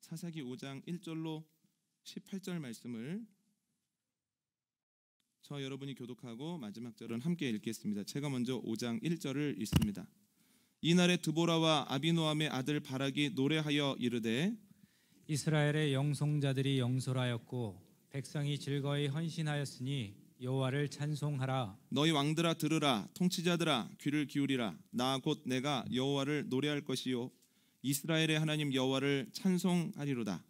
사사기 5장 1절로 18절 말씀을 저 여러분이 교독하고 마지막 절은 함께 읽겠습니다. 제가 먼저 5장 1절을 읽습니다. 이날에 드보라와 아비노함의 아들 바락이 노래하여 이르되 이스라엘의 영송자들이 영솔하였고 백성이 즐거이 헌신하였으니 여호와를 찬송하라. 너희 왕들아 들으라. 통치자들아 귀를 기울이라. 나 곧 내가 여호와를 노래할 것이요 이스라엘의 하나님 여호와를 찬송하리로다.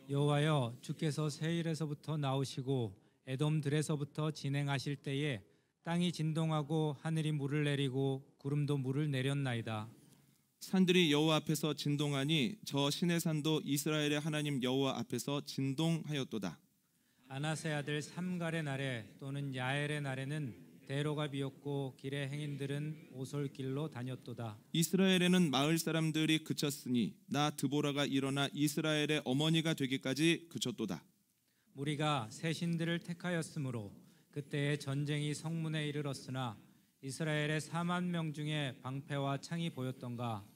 여호와여, 주께서 세일에서부터 나오시고 에돔들에서부터 진행하실 때에 땅이 진동하고 하늘이 물을 내리고 구름도 물을 내렸나이다. 산들이 여호와 앞에서 진동하니 저 신의 산도 이스라엘의 하나님 여호와 앞에서 진동하였도다. 아나세 아들 삼갈의 날에 또는 야엘의 날에는 대로가 비었고 길의 행인들은 오솔길로 다녔도다. 이스라엘에는 마을 사람들이 그쳤으니 나 드보라가 일어나 이스라엘의 어머니가 되기까지 그쳤도다. 무리가 새 신들을 택하였으므로 그때에 전쟁이 성문에 이르렀으나 이스라엘의 4만 명 중에 방패와 창이 보였던가.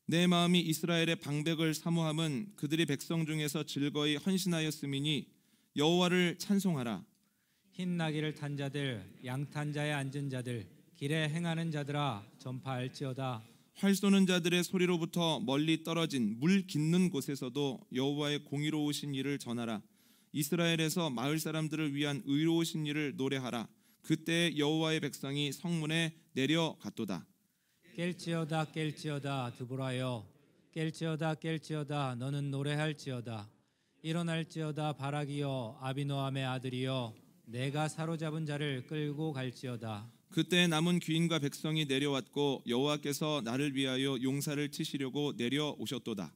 내 마음이 이스라엘의 방백을 사모함은 그들이 백성 중에서 즐거이 헌신하였음이니 여호와를 찬송하라. 흰 나귀를 탄 자들, 양탄 자에 앉은 자들, 길에 행하는 자들아 전파할지어다. 활 쏘는 자들의 소리로부터 멀리 떨어진 물 깃는 곳에서도 여호와의 공의로우신 일을 전하라. 이스라엘에서 마을 사람들을 위한 의로우신 일을 노래하라. 그때 여호와의 백성이 성문에 내려갔도다. 깰지어다 깰지어다 드보라여, 깰지어다 깰지어다 너는 노래할지어다. 일어날지어다 바락이여, 아비노함의 아들이여, 내가 사로잡은 자를 끌고 갈지어다. 그때 남은 귀인과 백성이 내려왔고 여호와께서 나를 위하여 용사를 치시려고 내려오셨도다.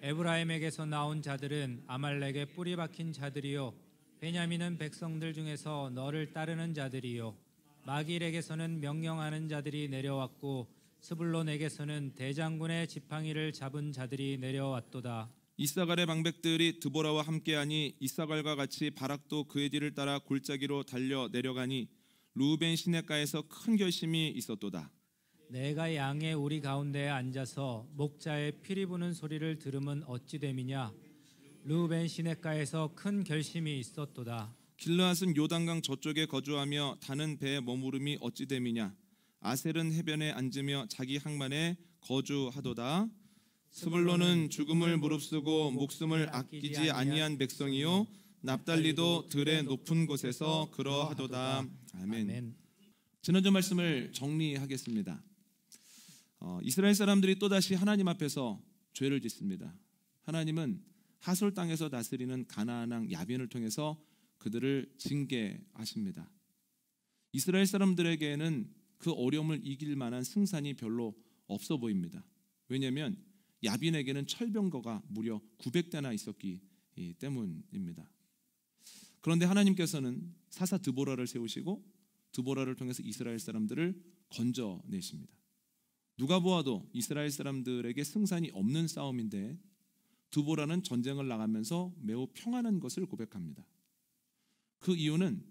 에브라임에게서 나온 자들은 아말렉의 뿌리 박힌 자들이요, 베냐민은 백성들 중에서 너를 따르는 자들이요, 마길에게서는 명령하는 자들이 내려왔고 스불론에게서는 대장군의 지팡이를 잡은 자들이 내려왔도다. 이사갈의 방백들이 드보라와 함께하니 이사갈과 같이 바락도 그의 뒤를 따라 골짜기로 달려 내려가니 루벤 시냇가에서 큰 결심이 있었도다. 내가 양의 우리 가운데에 앉아서 목자의 피리 부는 소리를 들으면 어찌 됨이냐. 루벤 시냇가에서 큰 결심이 있었도다. 길르앗은 요단강 저쪽에 거주하며 타는 배에 머무름이 어찌 됨이냐. 아셀은 해변에 앉으며 자기 항만에 거주하도다. 스불론은 죽음을 무릅쓰고 목숨을 아끼지 아니한 백성이요 납달리도 들의 높은 곳에서 그러하도다. 아멘. 지난주 말씀을 정리하겠습니다. 이스라엘 사람들이 또다시 하나님 앞에서 죄를 짓습니다. 하나님은 하솔 땅에서 다스리는 가나안 왕 야빈을 통해서 그들을 징계하십니다. 이스라엘 사람들에게는 그 어려움을 이길 만한 승산이 별로 없어 보입니다. 왜냐하면 야빈에게는 철병거가 무려 900대나 있었기 때문입니다. 그런데 하나님께서는 사사 드보라를 세우시고 드보라를 통해서 이스라엘 사람들을 건져내십니다. 누가 보아도 이스라엘 사람들에게 승산이 없는 싸움인데 드보라는 전쟁을 나가면서 매우 평안한 것을 고백합니다. 그 이유는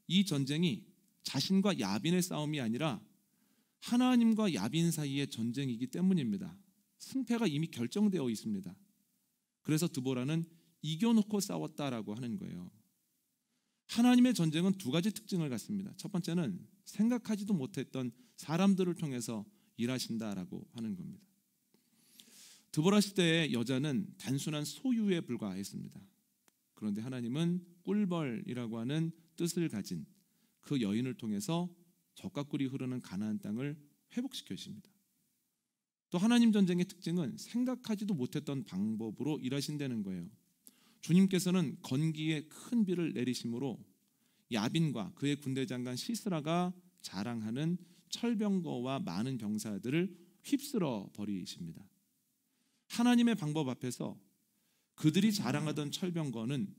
이 전쟁이 자신과 야빈의 싸움이 아니라 하나님과 야빈 사이의 전쟁이기 때문입니다. 승패가 이미 결정되어 있습니다. 그래서 드보라는 이겨놓고 싸웠다라고 하는 거예요. 하나님의 전쟁은 두 가지 특징을 갖습니다. 첫 번째는 생각하지도 못했던 사람들을 통해서 일하신다라고 하는 겁니다. 드보라 시대의 여자는 단순한 소유에 불과했습니다. 그런데 하나님은 꿀벌이라고 하는 뜻을 가진 그 여인을 통해서 젖과 꿀이 흐르는 가나안 땅을 회복시켜 주십니다. 또 하나님 전쟁의 특징은 생각하지도 못했던 방법으로 일하신다는 거예요. 주님께서는 건기에 큰 비를 내리심으로 야빈과 그의 군대 장관 시스라가 자랑하는 철병거와 많은 병사들을 휩쓸어 버리십니다. 하나님의 방법 앞에서 그들이 자랑하던 철병거는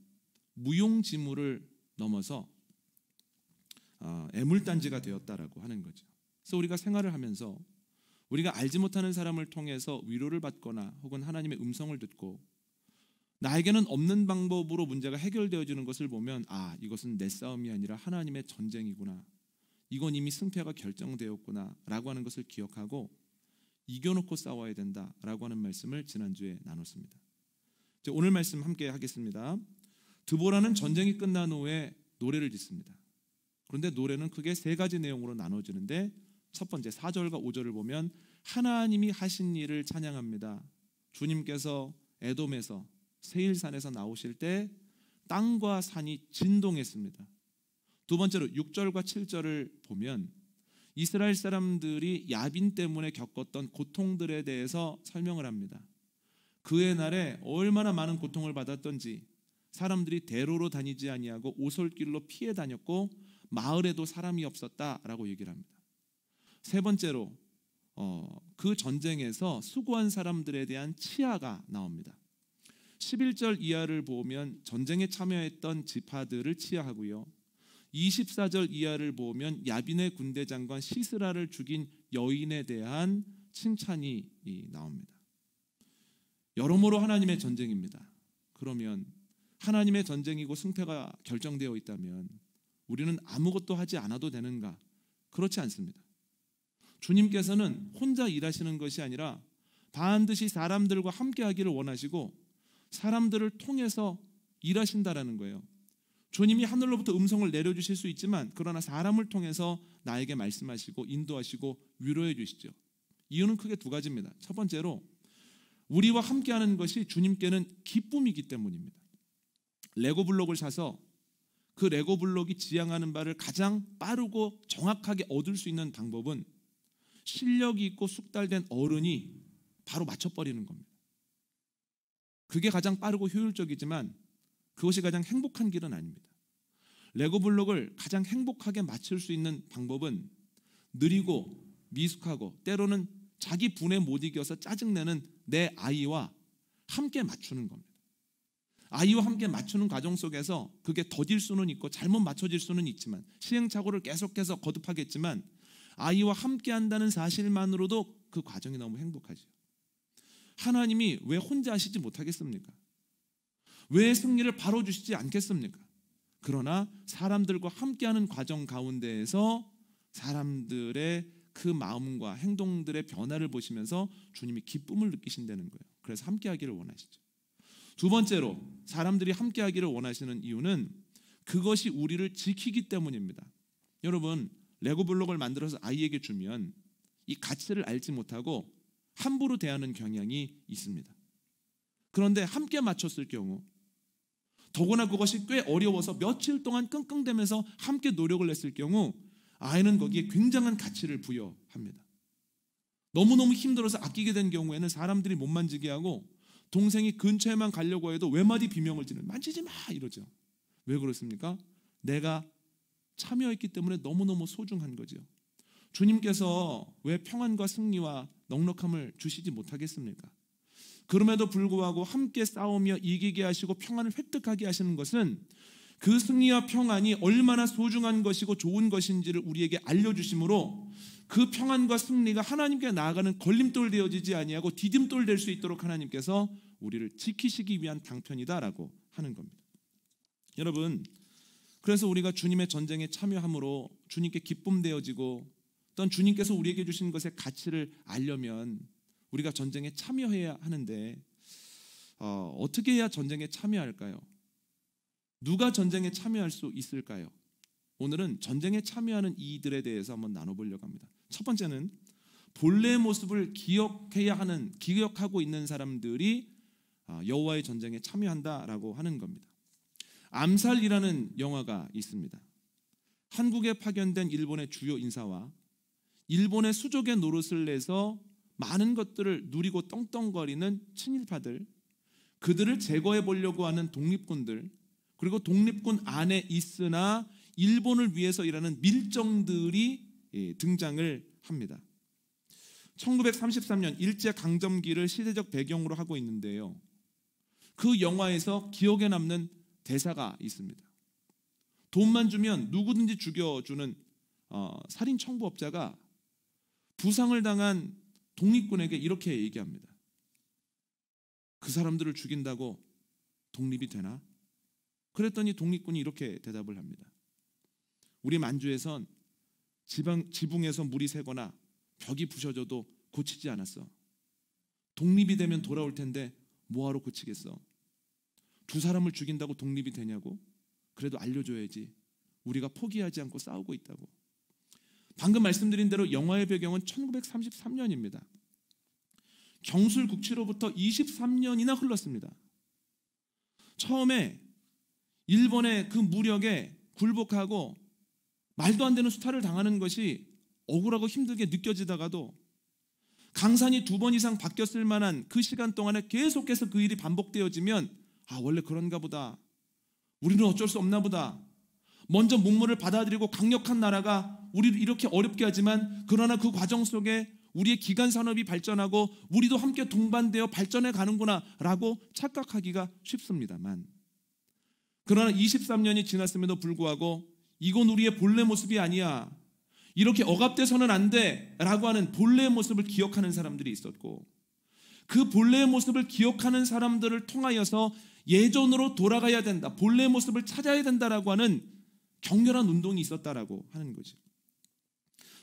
무용지물을 넘어서 애물단지가 되었다라고 하는 거죠. 그래서 우리가 생활을 하면서 우리가 알지 못하는 사람을 통해서 위로를 받거나 혹은 하나님의 음성을 듣고 나에게는 없는 방법으로 문제가 해결되어지는 것을 보면 이것은 내 싸움이 아니라 하나님의 전쟁이구나. 이건 이미 승패가 결정되었구나 라고 하는 것을 기억하고 이겨놓고 싸워야 된다라고 하는 말씀을 지난주에 나눴습니다. 오늘 말씀 함께 하겠습니다. 드보라는 전쟁이 끝난 후에 노래를 짓습니다. 그런데 노래는 크게 세 가지 내용으로 나눠지는데, 첫 번째 4절과 5절을 보면 하나님이 하신 일을 찬양합니다. 주님께서 에돔에서 세일산에서 나오실 때 땅과 산이 진동했습니다. 두 번째로 6절과 7절을 보면 이스라엘 사람들이 야빈 때문에 겪었던 고통들에 대해서 설명을 합니다. 그의 날에 얼마나 많은 고통을 받았던지, 사람들이 대로로 다니지 아니하고 오솔길로 피해 다녔고 마을에도 사람이 없었다라고 얘기를 합니다. 세 번째로 그 전쟁에서 수고한 사람들에 대한 치하가 나옵니다. 11절 이하를 보면 전쟁에 참여했던 지파들을 치하하고요, 24절 이하를 보면 야빈의 군대 장관 시스라를 죽인 여인에 대한 칭찬이 나옵니다. 여러모로 하나님의 전쟁입니다. 그러면 하나님의 전쟁이고 승패가 결정되어 있다면 우리는 아무것도 하지 않아도 되는가? 그렇지 않습니다. 주님께서는 혼자 일하시는 것이 아니라 반드시 사람들과 함께 하기를 원하시고 사람들을 통해서 일하신다라는 거예요. 주님이 하늘로부터 음성을 내려주실 수 있지만, 그러나 사람을 통해서 나에게 말씀하시고 인도하시고 위로해 주시죠. 이유는 크게 두 가지입니다. 첫 번째로 우리와 함께하는 것이 주님께는 기쁨이기 때문입니다. 레고 블록을 사서 그 레고 블록이 지향하는 바를 가장 빠르고 정확하게 얻을 수 있는 방법은 실력이 있고 숙달된 어른이 바로 맞춰버리는 겁니다. 그게 가장 빠르고 효율적이지만 그것이 가장 행복한 길은 아닙니다. 레고 블록을 가장 행복하게 맞출 수 있는 방법은 느리고 미숙하고 때로는 자기 분에 못 이겨서 짜증내는 내 아이와 함께 맞추는 겁니다. 아이와 함께 맞추는 과정 속에서 그게 더딜 수는 있고 잘못 맞춰질 수는 있지만, 시행착오를 계속해서 거듭하겠지만 아이와 함께 한다는 사실만으로도 그 과정이 너무 행복하죠. 하나님이 왜 혼자 하시지 못하겠습니까? 왜 승리를 바로 주시지 않겠습니까? 그러나 사람들과 함께하는 과정 가운데에서 사람들의 그 마음과 행동들의 변화를 보시면서 주님이 기쁨을 느끼신다는 거예요. 그래서 함께하기를 원하시죠. 두 번째로 사람들이 함께하기를 원하시는 이유는 그것이 우리를 지키기 때문입니다. 여러분, 레고 블록을 만들어서 아이에게 주면 이 가치를 알지 못하고 함부로 대하는 경향이 있습니다. 그런데 함께 맞췄을 경우, 더구나 그것이 꽤 어려워서 며칠 동안 끙끙대면서 함께 노력을 했을 경우 아이는 거기에 굉장한 가치를 부여합니다. 너무너무 힘들어서 아끼게 된 경우에는 사람들이 못 만지게 하고 동생이 근처에만 가려고 해도 외마디 비명을 지르는, 만지지 마 이러죠. 왜 그렇습니까? 내가 참여했기 때문에 너무너무 소중한 거죠. 주님께서 왜 평안과 승리와 넉넉함을 주시지 못하겠습니까? 그럼에도 불구하고 함께 싸우며 이기게 하시고 평안을 획득하게 하시는 것은 그 승리와 평안이 얼마나 소중한 것이고 좋은 것인지를 우리에게 알려주심으로 그 평안과 승리가 하나님께 나아가는 걸림돌 되어지지 아니하고 디딤돌 될 수 있도록 하나님께서 우리를 지키시기 위한 방편이다라고 하는 겁니다. 여러분, 그래서 우리가 주님의 전쟁에 참여함으로 주님께 기쁨 되어지고 또한 주님께서 우리에게 주신 것의 가치를 알려면 우리가 전쟁에 참여해야 하는데 어떻게 해야 전쟁에 참여할까요? 누가 전쟁에 참여할 수 있을까요? 오늘은 전쟁에 참여하는 이들에 대해서 한번 나눠보려고 합니다. 첫 번째는 본래의 모습을 기억하고 있는 사람들이 여호와의 전쟁에 참여한다라고 하는 겁니다. 암살이라는 영화가 있습니다. 한국에 파견된 일본의 주요 인사와 일본의 수족의 노릇을 내서 많은 것들을 누리고 떵떵거리는 친일파들, 그들을 제거해 보려고 하는 독립군들, 그리고 독립군 안에 있으나 일본을 위해서 일하는 밀정들이 등장을 합니다. 1933년 일제강점기를 시대적 배경으로 하고 있는데요, 그 영화에서 기억에 남는 대사가 있습니다. 돈만 주면 누구든지 죽여주는 살인 청부업자가 부상을 당한 독립군에게 이렇게 얘기합니다. 그 사람들을 죽인다고 독립이 되나? 그랬더니 독립군이 이렇게 대답을 합니다. 우리 만주에선 지붕에서 물이 새거나 벽이 부셔져도 고치지 않았어. 독립이 되면 돌아올 텐데 뭐하러 고치겠어? 두 사람을 죽인다고 독립이 되냐고? 그래도 알려줘야지. 우리가 포기하지 않고 싸우고 있다고. 방금 말씀드린 대로 영화의 배경은 1933년입니다. 경술국치로부터 23년이나 흘렀습니다. 처음에 일본의 그 무력에 굴복하고 말도 안 되는 수탈을 당하는 것이 억울하고 힘들게 느껴지다가도 강산이 2번 이상 바뀌었을 만한 그 시간 동안에 계속해서 그 일이 반복되어지면 원래 그런가 보다. 우리는 어쩔 수 없나 보다. 먼저 문물을 받아들이고 강력한 나라가 우리를 이렇게 어렵게 하지만 그러나 그 과정 속에 우리의 기간 산업이 발전하고 우리도 함께 동반되어 발전해 가는구나 라고 착각하기가 쉽습니다만, 그러나 23년이 지났음에도 불구하고 이건 우리의 본래 모습이 아니야, 이렇게 억압돼서는 안 돼 라고 하는 본래의 모습을 기억하는 사람들이 있었고, 그 본래의 모습을 기억하는 사람들을 통하여서 예전으로 돌아가야 된다, 본래의 모습을 찾아야 된다라고 하는 격렬한 운동이 있었다라고 하는 거죠.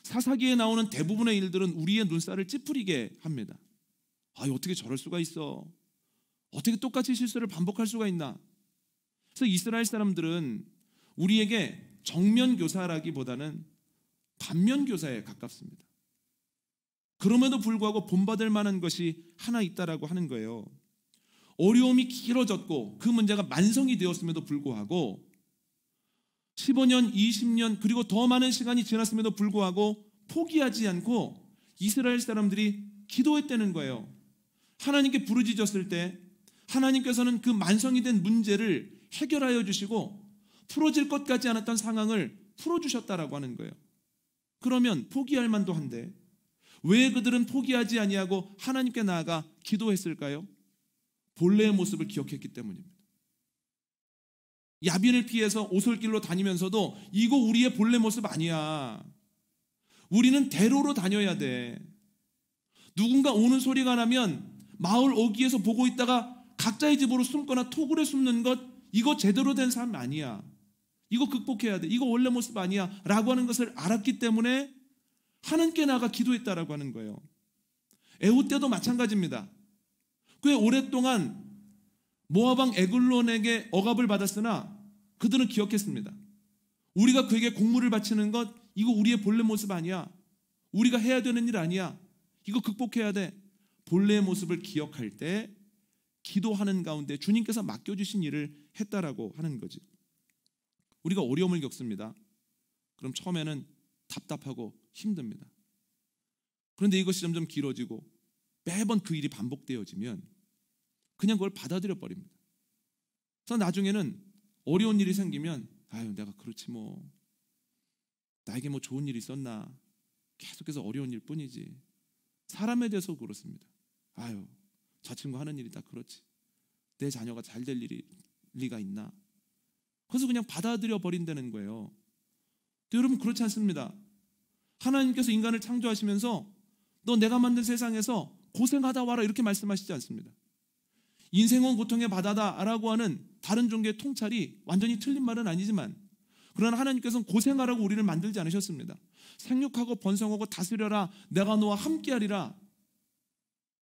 사사기에 나오는 대부분의 일들은 우리의 눈살을 찌푸리게 합니다. 어떻게 저럴 수가 있어? 어떻게 똑같이 실수를 반복할 수가 있나? 그래서 이스라엘 사람들은 우리에게 정면 교사라기보다는 반면 교사에 가깝습니다. 그럼에도 불구하고 본받을 만한 것이 하나 있다라고 하는 거예요. 어려움이 길어졌고 그 문제가 만성이 되었음에도 불구하고 15년, 20년 그리고 더 많은 시간이 지났음에도 불구하고 포기하지 않고 이스라엘 사람들이 기도했다는 거예요. 하나님께 부르짖었을 때 하나님께서는 그 만성이 된 문제를 해결하여 주시고 풀어질 것 같지 않았던 상황을 풀어주셨다라고 하는 거예요. 그러면 포기할 만도 한데 왜 그들은 포기하지 아니하고 하나님께 나아가 기도했을까요? 본래의 모습을 기억했기 때문입니다. 야빈을 피해서 오솔길로 다니면서도 이거 우리의 본래 모습 아니야. 우리는 대로로 다녀야 돼. 누군가 오는 소리가 나면 마을 어귀에서 보고 있다가 각자의 집으로 숨거나 토굴에 숨는 것, 이거 제대로 된 삶 아니야. 이거 극복해야 돼. 이거 원래 모습 아니야 라고 하는 것을 알았기 때문에 하나님께 나아가 기도했다라고 하는 거예요. 에훗 때도 마찬가지입니다. 꽤 오랫동안 모압 왕 에글론에게 억압을 받았으나 그들은 기억했습니다. 우리가 그에게 공물을 바치는 것, 이거 우리의 본래 모습 아니야. 우리가 해야 되는 일 아니야. 이거 극복해야 돼. 본래의 모습을 기억할 때 기도하는 가운데 주님께서 맡겨주신 일을 했다라고 하는 거지. 우리가 어려움을 겪습니다. 그럼 처음에는 답답하고 힘듭니다. 그런데 이것이 점점 길어지고 매번 그 일이 반복되어지면 그냥 그걸 받아들여 버립니다. 그래서 나중에는 어려운 일이 생기면 내가 그렇지 뭐, 나에게 뭐 좋은 일이 있었나, 계속해서 어려운 일 뿐이지. 사람에 대해서 그렇습니다. 저 친구 하는 일이 다 그렇지, 내 자녀가 잘 될 리가 있나. 그래서 그냥 받아들여 버린다는 거예요. 또 여러분 그렇지 않습니다. 하나님께서 인간을 창조하시면서 너 내가 만든 세상에서 고생하다 와라 이렇게 말씀하시지 않습니다. 인생은 고통의 바다다라고 하는 다른 종교의 통찰이 완전히 틀린 말은 아니지만, 그러나 하나님께서는 고생하라고 우리를 만들지 않으셨습니다. 생육하고 번성하고 다스려라, 내가 너와 함께하리라.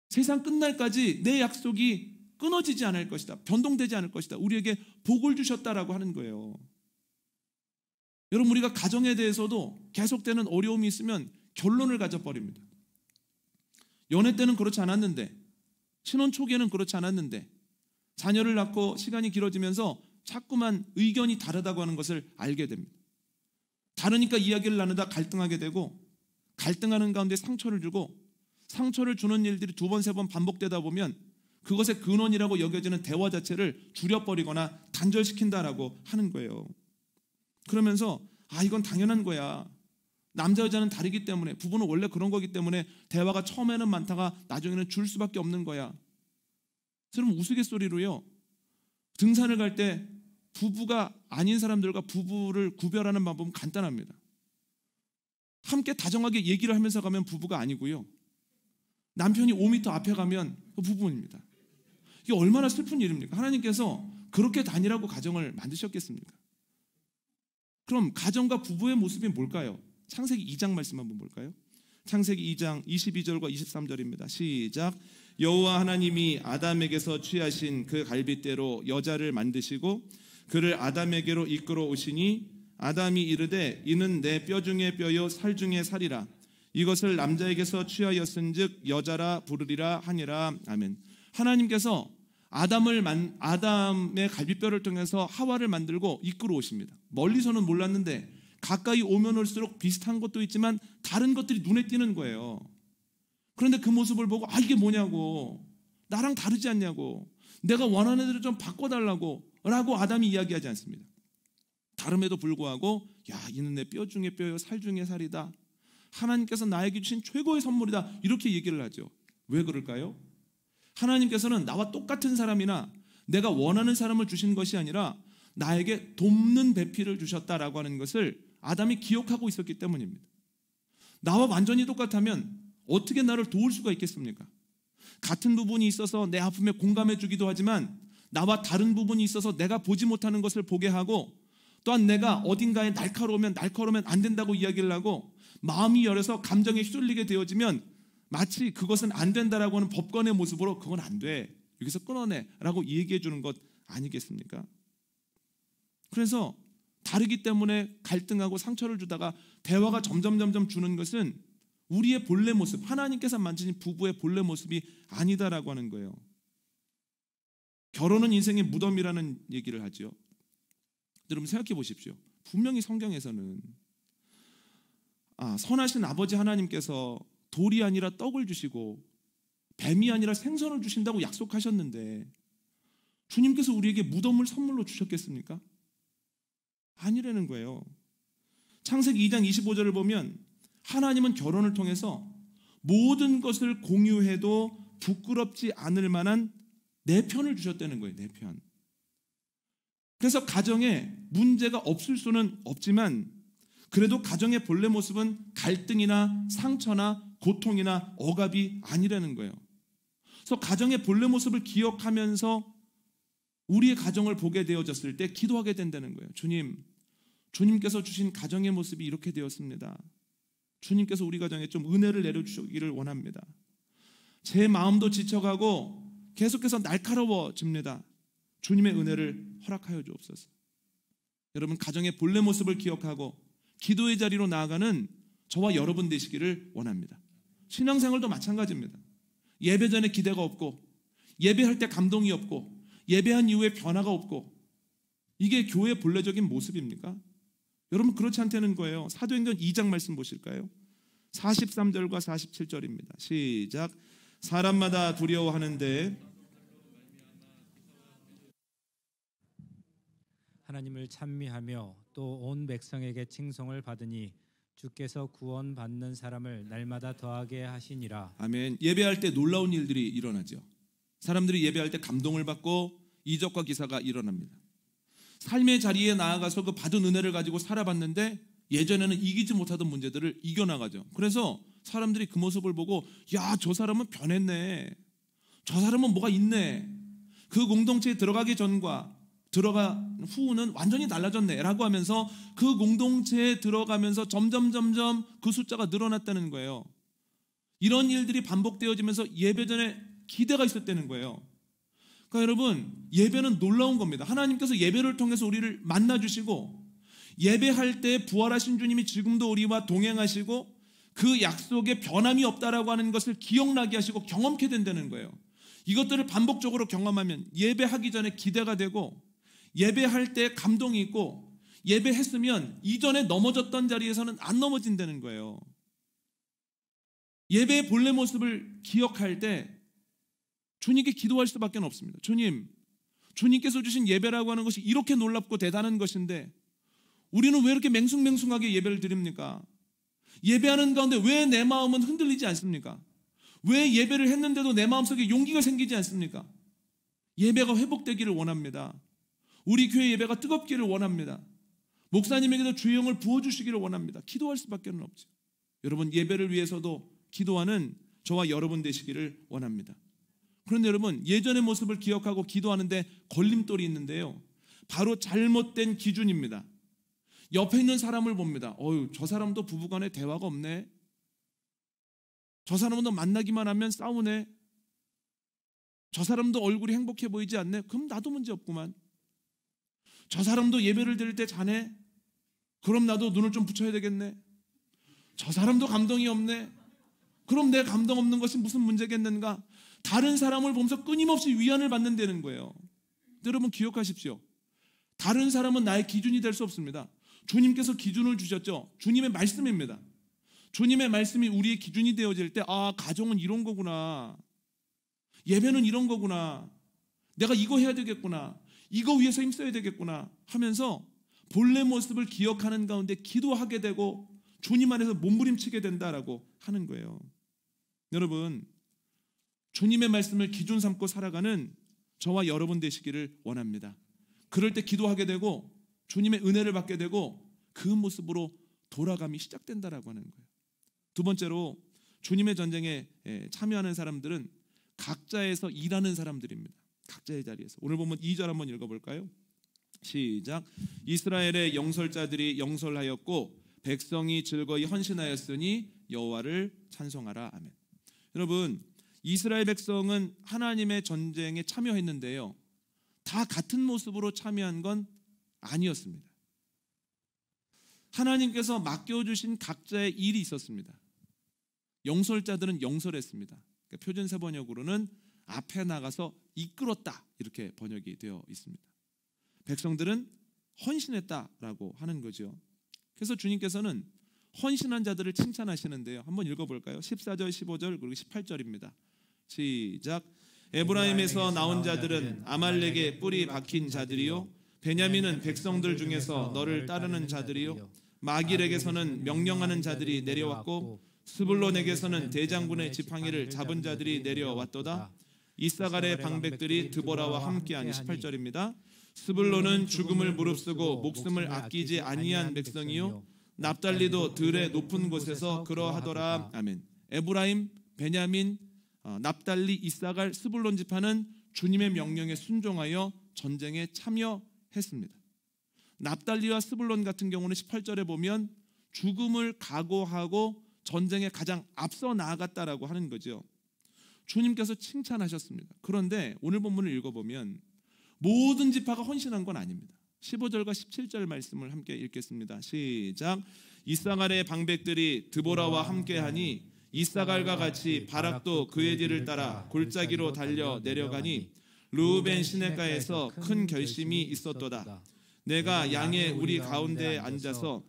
세상 끝날까지 내 약속이 끊어지지 않을 것이다, 변동되지 않을 것이다, 우리에게 복을 주셨다라고 하는 거예요. 여러분, 우리가 가정에 대해서도 계속되는 어려움이 있으면 결론을 가져버립니다. 연애 때는 그렇지 않았는데, 신혼 초기에는 그렇지 않았는데, 자녀를 낳고 시간이 길어지면서 자꾸만 의견이 다르다고 하는 것을 알게 됩니다. 다르니까 이야기를 나누다 갈등하게 되고, 갈등하는 가운데 상처를 주고, 상처를 주는 일들이 2번, 3번 반복되다 보면 그것의 근원이라고 여겨지는 대화 자체를 줄여버리거나 단절시킨다라고 하는 거예요. 그러면서 이건 당연한 거야, 남자 여자는 다르기 때문에, 부부는 원래 그런 거기 때문에 대화가 처음에는 많다가 나중에는 줄 수밖에 없는 거야. 여러분, 우스갯소리로요, 등산을 갈 때 부부가 아닌 사람들과 부부를 구별하는 방법은 간단합니다. 함께 다정하게 얘기를 하면서 가면 부부가 아니고요, 남편이 5m 앞에 가면 부부입니다. 이게 얼마나 슬픈 일입니까? 하나님께서 그렇게 다니라고 가정을 만드셨겠습니까? 그럼 가정과 부부의 모습이 뭘까요? 창세기 2장 말씀 한번 볼까요? 창세기 2장 22절과 23절입니다. 시작. 여호와 하나님이 아담에게서 취하신 그 갈빗대로 여자를 만드시고 그를 아담에게로 이끌어 오시니 아담이 이르되 이는 내 뼈 중에 뼈요 살 중에 살이라 이것을 남자에게서 취하였은즉 여자라 부르리라 하니라. 아멘. 하나님께서 아담의 갈빗뼈를 통해서 하와를 만들고 이끌어 오십니다. 멀리서는 몰랐는데 가까이 오면 올수록 비슷한 것도 있지만 다른 것들이 눈에 띄는 거예요. 그런데 그 모습을 보고 이게 뭐냐고, 나랑 다르지 않냐고, 내가 원하는 대로 좀 바꿔달라고 라고 아담이 이야기하지 않습니다. 다름에도 불구하고 이는 내 뼈 중에 뼈요 살 중에 살이다, 하나님께서 나에게 주신 최고의 선물이다, 이렇게 얘기를 하죠. 왜 그럴까요? 하나님께서는 나와 똑같은 사람이나 내가 원하는 사람을 주신 것이 아니라 나에게 돕는 배필을 주셨다라고 하는 것을 아담이 기억하고 있었기 때문입니다. 나와 완전히 똑같다면 어떻게 나를 도울 수가 있겠습니까? 같은 부분이 있어서 내 아픔에 공감해 주기도 하지만 나와 다른 부분이 있어서 내가 보지 못하는 것을 보게 하고, 또한 내가 어딘가에 날카로우면 안 된다고 이야기를 하고, 마음이 열어서 감정에 휘둘리게 되어지면 마치 그것은 안 된다라고 하는 법관의 모습으로 그건 안 돼, 여기서 끊어내 라고 얘기해 주는 것 아니겠습니까? 그래서 다르기 때문에 갈등하고 상처를 주다가 대화가 점점 주는 것은 우리의 본래 모습, 하나님께서 만드신 부부의 본래 모습이 아니다라고 하는 거예요. 결혼은 인생의 무덤이라는 얘기를 하죠. 여러분 생각해 보십시오. 분명히 성경에서는 선하신 아버지 하나님께서 돌이 아니라 떡을 주시고 뱀이 아니라 생선을 주신다고 약속하셨는데 주님께서 우리에게 무덤을 선물로 주셨겠습니까? 아니라는 거예요. 창세기 2장 25절을 보면 하나님은 결혼을 통해서 모든 것을 공유해도 부끄럽지 않을 만한 내 편을 주셨다는 거예요. 내 편. 그래서 가정에 문제가 없을 수는 없지만 그래도 가정의 본래 모습은 갈등이나 상처나 고통이나 억압이 아니라는 거예요. 그래서 가정의 본래 모습을 기억하면서 우리의 가정을 보게 되어졌을 때 기도하게 된다는 거예요. 주님께서 주신 가정의 모습이 이렇게 되었습니다. 주님께서 우리 가정에 좀 은혜를 내려주시기를 원합니다. 제 마음도 지쳐가고 계속해서 날카로워집니다. 주님의 은혜를 허락하여 주옵소서. 여러분, 가정의 본래 모습을 기억하고 기도의 자리로 나아가는 저와 여러분 되시기를 원합니다. 신앙생활도 마찬가지입니다. 예배 전에 기대가 없고, 예배할 때 감동이 없고, 예배한 이후에 변화가 없고, 이게 교회의 본래적인 모습입니까? 여러분, 그렇지 않다는 거예요. 사도행전 2장 말씀 보실까요? 43절과 47절입니다. 시작. 사람마다 두려워하는데 하나님을 찬미하며 또 온 백성에게 칭송을 받으니 주께서 구원받는 사람을 날마다 더하게 하시니라. 아멘. 예배할 때 놀라운 일들이 일어나죠. 사람들이 예배할 때 감동을 받고 이적과 기사가 일어납니다. 삶의 자리에 나아가서 그 받은 은혜를 가지고 살아봤는데 예전에는 이기지 못하던 문제들을 이겨나가죠. 그래서 사람들이 그 모습을 보고 저 사람은 변했네, 저 사람은 뭐가 있네, 그 공동체에 들어가기 전과 들어간 후는 완전히 달라졌네 라고 하면서 그 공동체에 들어가면서 점점 그 숫자가 늘어났다는 거예요. 이런 일들이 반복되어지면서 예배 전에 기대가 있었다는 거예요. 그러니까 여러분, 예배는 놀라운 겁니다. 하나님께서 예배를 통해서 우리를 만나주시고, 예배할 때 부활하신 주님이 지금도 우리와 동행하시고 그 약속에 변함이 없다라고 하는 것을 기억나게 하시고 경험케 된다는 거예요. 이것들을 반복적으로 경험하면 예배하기 전에 기대가 되고, 예배할 때 감동이 있고, 예배했으면 이전에 넘어졌던 자리에서는 안 넘어진다는 거예요. 예배의 본래 모습을 기억할 때 주님께 기도할 수밖에 없습니다. 주님께서 주신 예배라고 하는 것이 이렇게 놀랍고 대단한 것인데 우리는 왜 이렇게 맹숭맹숭하게 예배를 드립니까? 예배하는 가운데 왜 내 마음은 흔들리지 않습니까? 왜 예배를 했는데도 내 마음속에 용기가 생기지 않습니까? 예배가 회복되기를 원합니다. 우리 교회 예배가 뜨겁기를 원합니다. 목사님에게도 주의 영을 부어주시기를 원합니다. 기도할 수밖에 없죠. 여러분, 예배를 위해서도 기도하는 저와 여러분 되시기를 원합니다. 그런데 여러분, 예전의 모습을 기억하고 기도하는데 걸림돌이 있는데요, 바로 잘못된 기준입니다. 옆에 있는 사람을 봅니다. 저 사람도 부부간에 대화가 없네, 저 사람은 만나기만 하면 싸우네, 저 사람도 얼굴이 행복해 보이지 않네? 그럼 나도 문제 없구만. 저 사람도 예배를 드릴 때 자네? 그럼 나도 눈을 좀 붙여야 되겠네. 저 사람도 감동이 없네? 그럼 내 감동 없는 것이 무슨 문제겠는가? 다른 사람을 보면서 끊임없이 위안을 받는다는 거예요. 여러분 기억하십시오. 다른 사람은 나의 기준이 될 수 없습니다. 주님께서 기준을 주셨죠. 주님의 말씀입니다. 주님의 말씀이 우리의 기준이 되어질 때, 아, 가정은 이런 거구나. 예배는 이런 거구나. 내가 이거 해야 되겠구나. 이거 위해서 힘써야 되겠구나 하면서 본래 모습을 기억하는 가운데 기도하게 되고 주님 안에서 몸부림치게 된다라고 하는 거예요. 여러분, 주님의 말씀을 기준 삼고 살아가는 저와 여러분 되시기를 원합니다. 그럴 때 기도하게 되고 주님의 은혜를 받게 되고 그 모습으로 돌아감이 시작된다라고 하는 거예요. 두 번째로 주님의 전쟁에 참여하는 사람들은 각자에서 일하는 사람들입니다. 각자의 자리에서. 오늘 보면 2절 한번 읽어볼까요? 시작. 이스라엘의 영설자들이 영설하였고 백성이 즐거이 헌신하였으니 여호와를 찬송하라. 아멘. 여러분, 이스라엘 백성은 하나님의 전쟁에 참여했는데요, 다 같은 모습으로 참여한 건 아니었습니다. 하나님께서 맡겨주신 각자의 일이 있었습니다. 영설자들은 영설했습니다. 그러니까 표준세 번역으로는 앞에 나가서 이끌었다 이렇게 번역이 되어 있습니다. 백성들은 헌신했다라고 하는 거죠. 그래서 주님께서는 헌신한 자들을 칭찬하시는데요, 한번 읽어볼까요? 14절, 15절 그리고 18절입니다. 시작. 에브라임에서 나온 자들은 아말렉의 뿔이 박힌 자들이요, 베냐민은 백성들 중에서 너를 따르는 자들이요, 마길에게서는 명령하는 자들이 내려왔고 스불론에게서는 대장군의 지팡이를 잡은 자들이 내려왔도다. 이사갈의 방백들이 드보라와 함께하니. 18절입니다. 스불론은 죽음을 무릅쓰고 목숨을 아끼지 아니한 백성이요, 납달리도 들의 높은 곳에서 그러하더라. 아멘. 에브라임, 베냐민, 납달리, 이사갈, 스불론 지파는 주님의 명령에 순종하여 전쟁에 참여했습니다. 납달리와 스불론 같은 경우는 18절에 보면 죽음을 각오하고 전쟁에 가장 앞서 나아갔다라고 하는 거죠. 주님께서 칭찬하셨습니다. 그런데 오늘 본문을 읽어보면 모든 지파가 헌신한 건 아닙니다. 15절과 17절 말씀을 함께 읽겠습니다. 시작. 이사갈의 방백들이 드보라와 함께하니 이사갈과 같이 바락도 그의 뒤를 따라 골짜기로 달려 내려가니 르우벤 시내가에서 큰 결심이 있었도다. 내가 양의 우리 가운데에 앉아서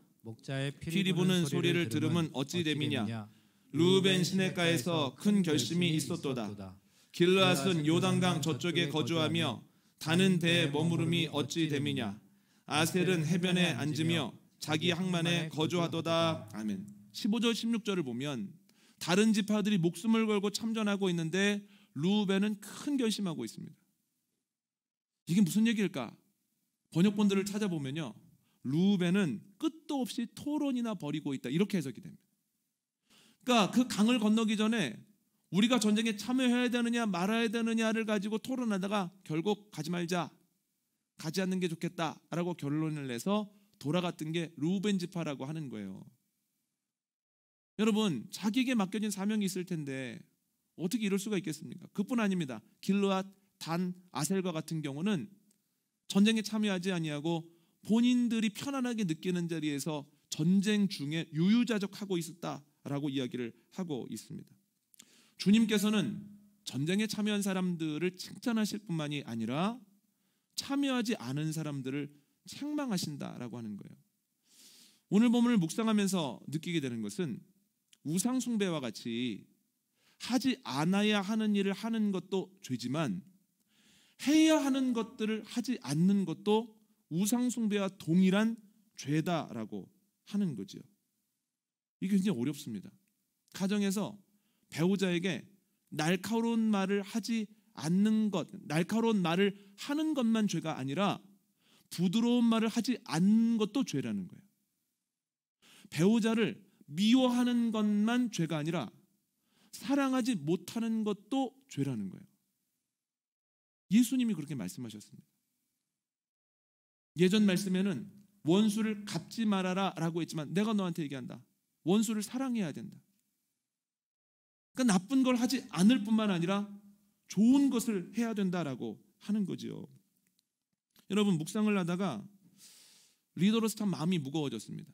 피리 부는 소리를 들으면 어찌 됨이냐. 르우벤 시내가에서 큰 결심이 있었도다. 길르앗은 요단강 저쪽에 거주하며 다는 배에 머무름이 어찌 됨이냐. 아셀은 해변에 앉으며 자기 항만에 거주하도다. 아멘. 15절 16절을 보면 다른 지파들이 목숨을 걸고 참전하고 있는데 르우벤은 큰 결심하고 있습니다. 이게 무슨 얘기일까? 번역본들을 찾아보면요, 르우벤은 끝도 없이 토론이나 벌이고 있다 이렇게 해석이 됩니다. 그러니까 그 강을 건너기 전에 우리가 전쟁에 참여해야 되느냐 말아야 되느냐를 가지고 토론하다가 결국 가지 말자, 가지 않는 게 좋겠다라고 결론을 내서 돌아갔던 게 르우벤 지파라고 하는 거예요. 여러분, 자기에게 맡겨진 사명이 있을 텐데 어떻게 이럴 수가 있겠습니까? 그뿐 아닙니다. 길르앗, 단, 아셀과 같은 경우는 전쟁에 참여하지 아니하고 본인들이 편안하게 느끼는 자리에서 전쟁 중에 유유자적하고 있었다라고 이야기를 하고 있습니다. 주님께서는 전쟁에 참여한 사람들을 칭찬하실 뿐만이 아니라 참여하지 않은 사람들을 책망하신다라고 하는 거예요. 오늘 본문을 묵상하면서 느끼게 되는 것은 우상 숭배와 같이 하지 않아야 하는 일을 하는 것도 죄지만 해야 하는 것들을 하지 않는 것도 우상 숭배와 동일한 죄다라고 하는 거죠. 이게 굉장히 어렵습니다. 가정에서 배우자에게 날카로운 말을 하지 않는 것, 날카로운 말을 하는 것만 죄가 아니라 부드러운 말을 하지 않는 것도 죄라는 거예요. 배우자를 미워하는 것만 죄가 아니라 사랑하지 못하는 것도 죄라는 거예요. 예수님이 그렇게 말씀하셨습니다. 예전 말씀에는 원수를 갚지 말아라 라고 했지만 내가 너한테 얘기한다. 원수를 사랑해야 된다. 그러니까 나쁜 걸 하지 않을 뿐만 아니라 좋은 것을 해야 된다라고 하는 거지요. 여러분, 묵상을 하다가 리더로서 참 마음이 무거워졌습니다.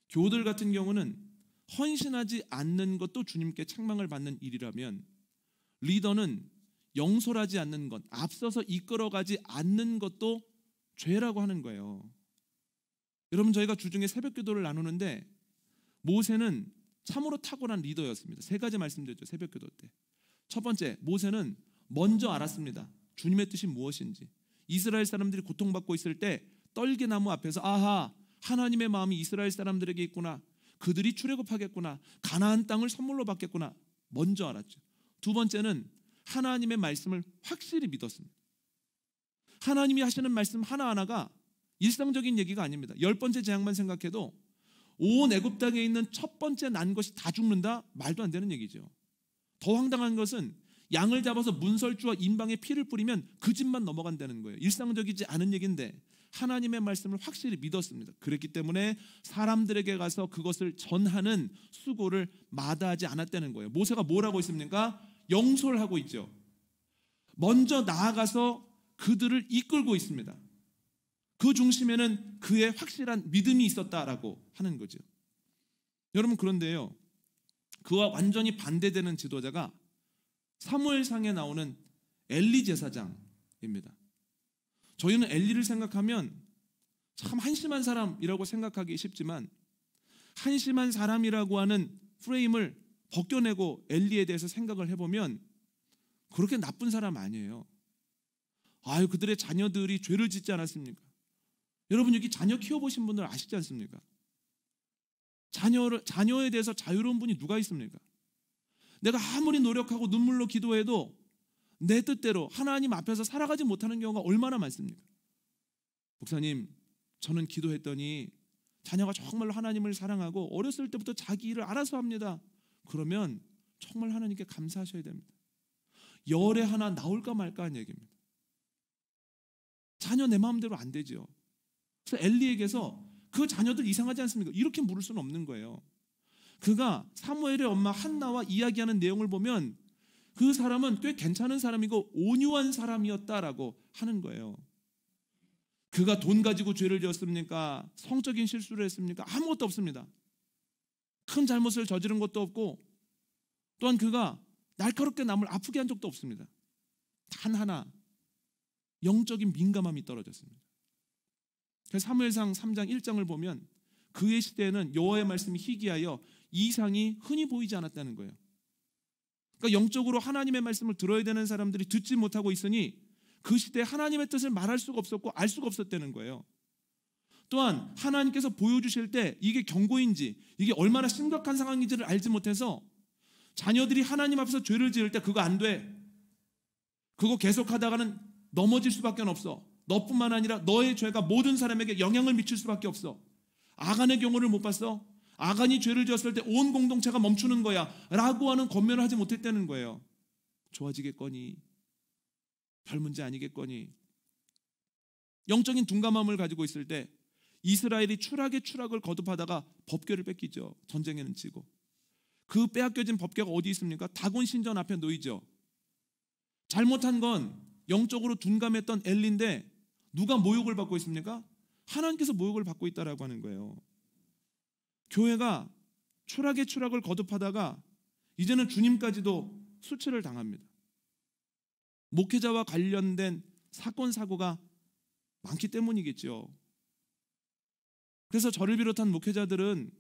교우들 같은 경우는 헌신하지 않는 것도 주님께 책망을 받는 일이라면, 리더는 영솔하지 않는 것, 앞서서 이끌어가지 않는 것도 죄라고 하는 거예요. 여러분, 저희가 주중에 새벽 기도를 나누는데 모세는 참으로 탁월한 리더였습니다. 세 가지 말씀드렸죠, 새벽 기도 때. 첫 번째, 모세는 먼저 알았습니다. 주님의 뜻이 무엇인지. 이스라엘 사람들이 고통받고 있을 때 떨기나무 앞에서 아하, 하나님의 마음이 이스라엘 사람들에게 있구나, 그들이 출애굽하겠구나, 가나안 땅을 선물로 받겠구나, 먼저 알았죠. 두 번째는 하나님의 말씀을 확실히 믿었습니다. 하나님이 하시는 말씀 하나하나가 일상적인 얘기가 아닙니다. 10번째 재앙만 생각해도 온 애굽 땅에 있는 첫 번째 난 것이 다 죽는다? 말도 안 되는 얘기죠. 더 황당한 것은 양을 잡아서 문설주와 인방에 피를 뿌리면 그 집만 넘어간다는 거예요. 일상적이지 않은 얘기인데 하나님의 말씀을 확실히 믿었습니다. 그렇기 때문에 사람들에게 가서 그것을 전하는 수고를 마다하지 않았다는 거예요. 모세가 뭐라고 있습니까? 영솔하고 있죠. 먼저 나아가서 그들을 이끌고 있습니다. 그 중심에는 그의 확실한 믿음이 있었다라고 하는 거죠. 여러분, 그런데요, 그와 완전히 반대되는 지도자가 사무엘상에 나오는 엘리 제사장입니다. 저희는 엘리를 생각하면 참 한심한 사람이라고 생각하기 쉽지만, 한심한 사람이라고 하는 프레임을 벗겨내고 엘리에 대해서 생각을 해보면 그렇게 나쁜 사람 아니에요. 아유, 그들의 자녀들이 죄를 짓지 않았습니까? 여러분, 여기 자녀 키워보신 분들 아시지 않습니까? 자녀에 대해서 자유로운 분이 누가 있습니까? 내가 아무리 노력하고 눈물로 기도해도 내 뜻대로 하나님 앞에서 살아가지 못하는 경우가 얼마나 많습니까? 목사님, 저는 기도했더니 자녀가 정말로 하나님을 사랑하고 어렸을 때부터 자기 일을 알아서 합니다. 그러면 정말 하나님께 감사하셔야 됩니다. 열에 하나 나올까 말까 하는 얘기입니다. 자녀 내 마음대로 안 되죠. 그래서 엘리에게서 그 자녀들 이상하지 않습니까? 이렇게 물을 수는 없는 거예요. 그가 사무엘의 엄마 한나와 이야기하는 내용을 보면 그 사람은 꽤 괜찮은 사람이고 온유한 사람이었다라고 하는 거예요. 그가 돈 가지고 죄를 지었습니까? 성적인 실수를 했습니까? 아무것도 없습니다. 큰 잘못을 저지른 것도 없고, 또한 그가 날카롭게 남을 아프게 한 적도 없습니다. 단 하나, 영적인 민감함이 떨어졌습니다. 그래서 사무엘상 3장 1장을 보면 그의 시대에는 여호와의 말씀이 희귀하여 이상이 흔히 보이지 않았다는 거예요. 그러니까 영적으로 하나님의 말씀을 들어야 되는 사람들이 듣지 못하고 있으니 그 시대에 하나님의 뜻을 말할 수가 없었고 알 수가 없었다는 거예요. 또한 하나님께서 보여주실 때 이게 경고인지 이게 얼마나 심각한 상황인지를 알지 못해서 자녀들이 하나님 앞에서 죄를 지을 때 그거 안 돼, 그거 계속하다가는 넘어질 수밖에 없어, 너뿐만 아니라 너의 죄가 모든 사람에게 영향을 미칠 수밖에 없어. 아간의 경우를 못 봤어? 아간이 죄를 지었을 때 온 공동체가 멈추는 거야 라고 하는 권면을 하지 못했다는 거예요. 좋아지겠거니, 별 문제 아니겠거니. 영적인 둔감함을 가지고 있을 때 이스라엘이 추락의 추락을 거듭하다가 법궤를 뺏기죠. 전쟁에는 지고. 그 빼앗겨진 법궤가 어디 있습니까? 다곤 신전 앞에 놓이죠. 잘못한 건 영적으로 둔감했던 엘리인데 누가 모욕을 받고 있습니까? 하나님께서 모욕을 받고 있다라고 하는 거예요. 교회가 추락의 추락을 거듭하다가 이제는 주님까지도 수치를 당합니다. 목회자와 관련된 사건 사고가 많기 때문이겠죠. 그래서 저를 비롯한 목회자들은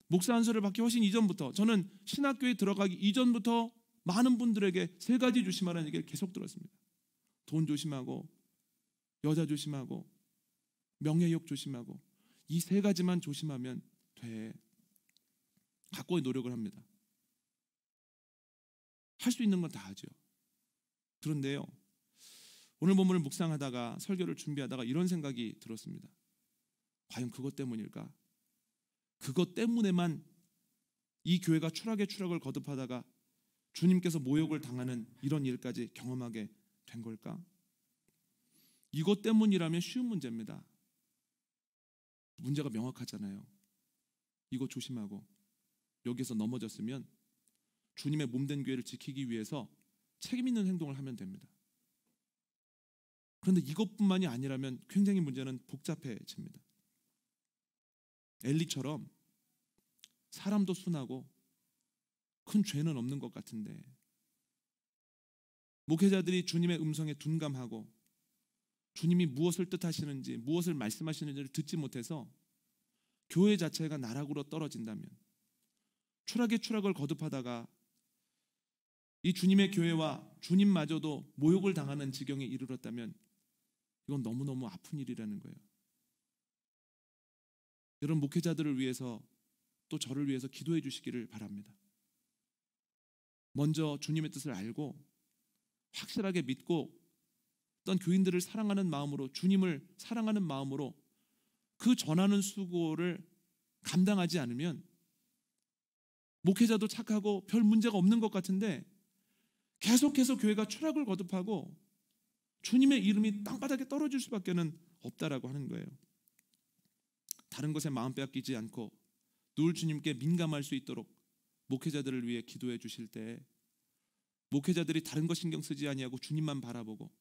목사 안수를 받기 훨씬 이전부터, 저는 신학교에 들어가기 이전부터 많은 분들에게 세 가지 조심하라는 얘기를 계속 들었습니다. 돈 조심하고, 여자 조심하고, 명예욕 조심하고, 이 세 가지만 조심하면 돼. 각고의 노력을 합니다. 할 수 있는 건 다 하죠. 그런데요, 오늘 본문을 묵상하다가 설교를 준비하다가 이런 생각이 들었습니다. 과연 그것 때문일까? 그것 때문에만 이 교회가 추락의 추락을 거듭하다가 주님께서 모욕을 당하는 이런 일까지 경험하게 된 걸까? 이것 때문이라면 쉬운 문제입니다. 문제가 명확하잖아요. 이거 조심하고 여기서 넘어졌으면 주님의 몸된 교회를 지키기 위해서 책임 있는 행동을 하면 됩니다. 그런데 이것뿐만이 아니라면 굉장히 문제는 복잡해집니다. 엘리처럼 사람도 순하고 큰 죄는 없는 것 같은데 목회자들이 주님의 음성에 둔감하고 주님이 무엇을 뜻하시는지 무엇을 말씀하시는지를 듣지 못해서 교회 자체가 나락으로 떨어진다면, 추락의 추락을 거듭하다가 이 주님의 교회와 주님마저도 모욕을 당하는 지경에 이르렀다면 이건 너무너무 아픈 일이라는 거예요. 여러분, 목회자들을 위해서 또 저를 위해서 기도해 주시기를 바랍니다. 먼저 주님의 뜻을 알고 확실하게 믿고 어떤 교인들을 사랑하는 마음으로, 주님을 사랑하는 마음으로 그 전하는 수고를 감당하지 않으면 목회자도 착하고 별 문제가 없는 것 같은데 계속해서 교회가 추락을 거듭하고 주님의 이름이 땅바닥에 떨어질 수밖에 없다라고 하는 거예요. 다른 것에 마음 빼앗기지 않고 늘 주님께 민감할 수 있도록 목회자들을 위해 기도해 주실 때, 목회자들이 다른 것 신경 쓰지 아니하고 주님만 바라보고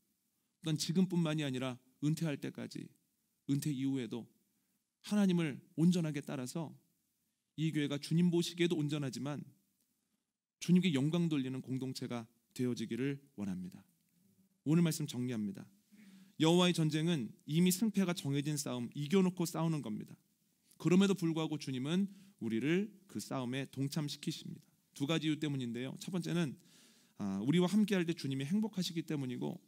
또한 지금뿐만이 아니라 은퇴할 때까지, 은퇴 이후에도 하나님을 온전하게 따라서 이 교회가 주님 보시기에도 온전하지만 주님께 영광 돌리는 공동체가 되어지기를 원합니다. 오늘 말씀 정리합니다. 여호와의 전쟁은 이미 승패가 정해진 싸움, 이겨놓고 싸우는 겁니다. 그럼에도 불구하고 주님은 우리를 그 싸움에 동참시키십니다. 두 가지 이유 때문인데요. 첫 번째는 우리와 함께할 때 주님이 행복하시기 때문이고,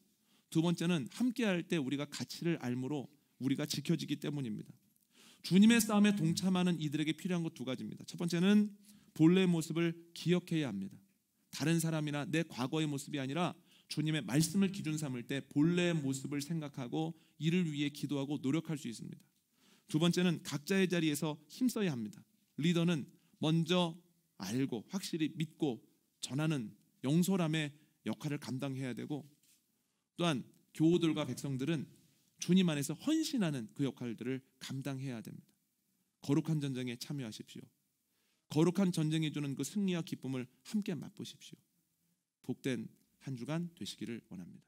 두 번째는 함께할 때 우리가 가치를 알므로 우리가 지켜지기 때문입니다. 주님의 싸움에 동참하는 이들에게 필요한 것 두 가지입니다. 첫 번째는 본래의 모습을 기억해야 합니다. 다른 사람이나 내 과거의 모습이 아니라 주님의 말씀을 기준 삼을 때 본래의 모습을 생각하고 이를 위해 기도하고 노력할 수 있습니다. 두 번째는 각자의 자리에서 힘써야 합니다. 리더는 먼저 알고 확실히 믿고 전하는 영솔함의 역할을 감당해야 되고, 또한 교우들과 백성들은 주님 안에서 헌신하는 그 역할들을 감당해야 됩니다. 거룩한 전쟁에 참여하십시오. 거룩한 전쟁이 주는 그 승리와 기쁨을 함께 맛보십시오. 복된 한 주간 되시기를 원합니다.